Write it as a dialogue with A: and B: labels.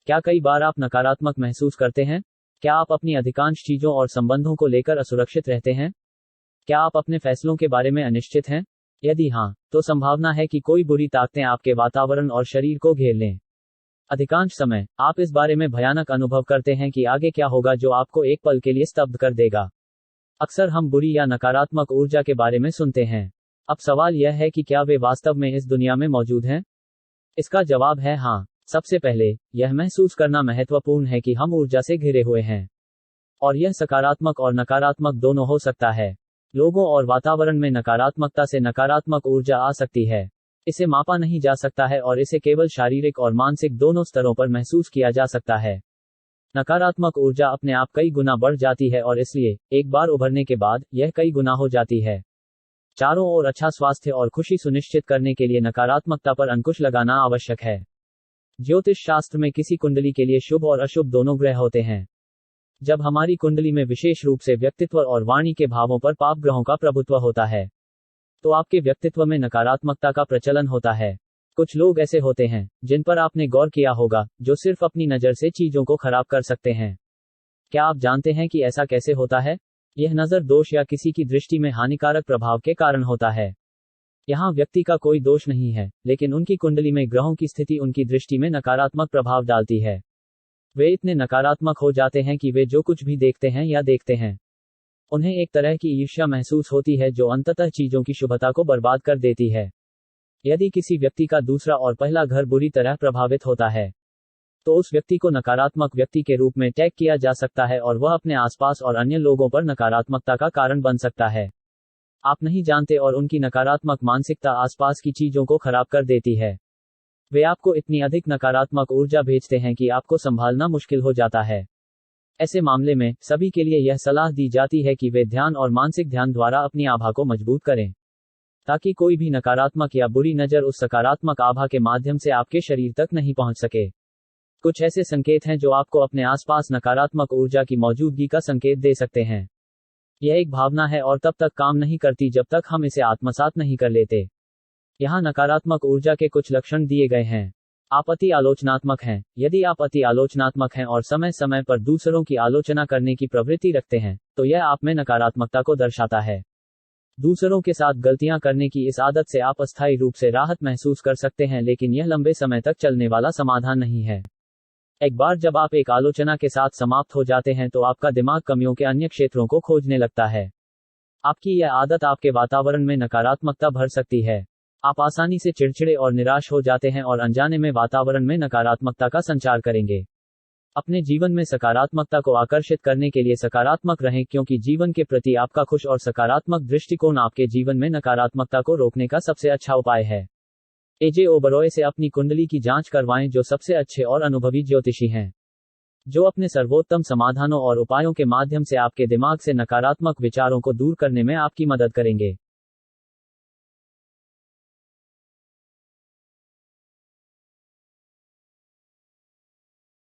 A: क्या कई बार आप नकारात्मक महसूस करते हैं? क्या आप अपनी अधिकांश चीजों और संबंधों को लेकर असुरक्षित रहते हैं? क्या आप अपने फैसलों के बारे में अनिश्चित हैं? यदि हाँ, तो संभावना है कि कोई बुरी ताकतें आपके वातावरण और शरीर को घेर लें। अधिकांश समय, आप इस बारे में भयानक अनुभव करते हैं कि आगे क्या होगा जो आपको एक पल के लिए स्तब्ध कर देगा। अक्सर हम बुरी या नकारात्मक ऊर्जा के बारे में सुनते हैं। अब सवाल यह है कि क्या वे वास्तव में इस दुनिया में मौजूद हैं? इसका जवाब है हाँ। सबसे पहले, यह महसूस करना महत्वपूर्ण है कि हम ऊर्जा से घिरे हुए हैं। और यह सकारात्मक और नकारात्मक दोनों हो सकता है। लोगों और वातावरण में नकारात्मकता से नकारात्मक ऊर्जा आ सकती है। इसे मापा नहीं जा सकता है और इसे केवल शारीरिक और मानसिक दोनों स्तरों पर महसूस किया जा सकता है। नकारात्मक ऊर्जा अपने आप कई गुना बढ़ जाती है और इसलिए, एक बार उभरने के बाद, यह कई गुना हो जाती है। चारों ओर अच्छा स्वास्थ्य और खुशी सुनिश्चित करने के लिए नकारात्मकता पर अंकुश लगाना आवश्यक है। ज्योतिष शास्त्र में किसी कुंडली के लिए शुभ और अशुभ दोनों ग्रह होते हैं। जब हमारी कुंडली में विशेष रूप से व्यक्तित्व और वाणी के भावों पर पाप ग्रहों का प्रभुत्व होता है, तो आपके व्यक्तित्व में नकारात्मकता का प्रचलन होता है। कुछ लोग ऐसे होते हैं, जिन पर आपने गौर किया होगा, जो सिर्फ अपनी नज़र से चीजों को खराब कर सकते हैं। क्या आप जानते हैं कि ऐसा कैसे होता है? यह नज़र दोष या किसी की दृष्टि में हानिकारक प्रभाव के कारण होता है। यहाँ व्यक्ति का कोई दोष नहीं है, लेकिन उनकी कुंडली में ग्रहों की स्थिति उनकी दृष्टि में नकारात्मक प्रभाव डालती है। वे इतने नकारात्मक हो जाते हैं कि वे जो कुछ भी देखते हैं या देखते हैं, उन्हें एक तरह की ईर्ष्या महसूस होती है जो अंततः चीजों की शुभता को बर्बाद कर देती है। यदि किसी व्यक्ति का दूसरा और पहला घर बुरी तरह प्रभावित होता है, तो उस व्यक्ति को नकारात्मक व्यक्ति के रूप में टैग किया जा सकता है और वह अपने आसपास और अन्य लोगों पर नकारात्मकता का कारण बन सकता है। आप नहीं जानते और उनकी नकारात्मक मानसिकता आसपास की चीजों को खराब कर देती है। वे आपको इतनी अधिक नकारात्मक ऊर्जा भेजते हैं कि आपको संभालना मुश्किल हो जाता है। ऐसे मामले में, सभी के लिए यह सलाह दी जाती है कि वे ध्यान और मानसिक ध्यान द्वारा अपनी आभा को मजबूत करें, ताकि कोई भी नकारात्मक या बुरी नज़र उस सकारात्मक आभा के माध्यम से आपके शरीर तक नहीं पहुंच सके। कुछ ऐसे संकेत हैं जो आपको अपने आसपास नकारात्मक ऊर्जा की मौजूदगी का संकेत दे सकते हैं। यह एक भावना है और तब तक काम नहीं करती जब तक हम इसे आत्मसात नहीं कर लेते। यहाँ नकारात्मक ऊर्जा के कुछ लक्षण दिए गए हैं। आप अति आलोचनात्मक हैं। यदि आप अति आलोचनात्मक हैं और समय समय पर दूसरों की आलोचना करने की प्रवृत्ति रखते हैं, तो यह आप में नकारात्मकता को दर्शाता है। दूसरों के साथ गलतियां करने की इस आदत से आप अस्थायी रूप से राहत महसूस कर सकते हैं, लेकिन यह लंबे समय तक चलने वाला समाधान नहीं है। एक बार जब आप एक आलोचना के साथ समाप्त हो जाते हैं तो आपका दिमाग कमियों के अन्य क्षेत्रों को खोजने लगता है। आपकी यह आदत आपके वातावरण में नकारात्मकता भर सकती है। आप आसानी से चिड़चिड़े और निराश हो जाते हैं और अनजाने में वातावरण में नकारात्मकता का संचार करेंगे। अपने जीवन में सकारात्मकता को आकर्षित करने के लिए सकारात्मक रहें, क्योंकि जीवन के प्रति आपका खुश और सकारात्मक दृष्टिकोण आपके जीवन में नकारात्मकता को रोकने का सबसे अच्छा उपाय है। एजे ओबरॉय से अपनी कुंडली की जांच करवाएं, जो सबसे अच्छे और अनुभवी ज्योतिषी हैं, जो अपने सर्वोत्तम समाधानों और उपायों के माध्यम से आपके दिमाग से नकारात्मक विचारों को दूर करने में आपकी मदद करेंगे।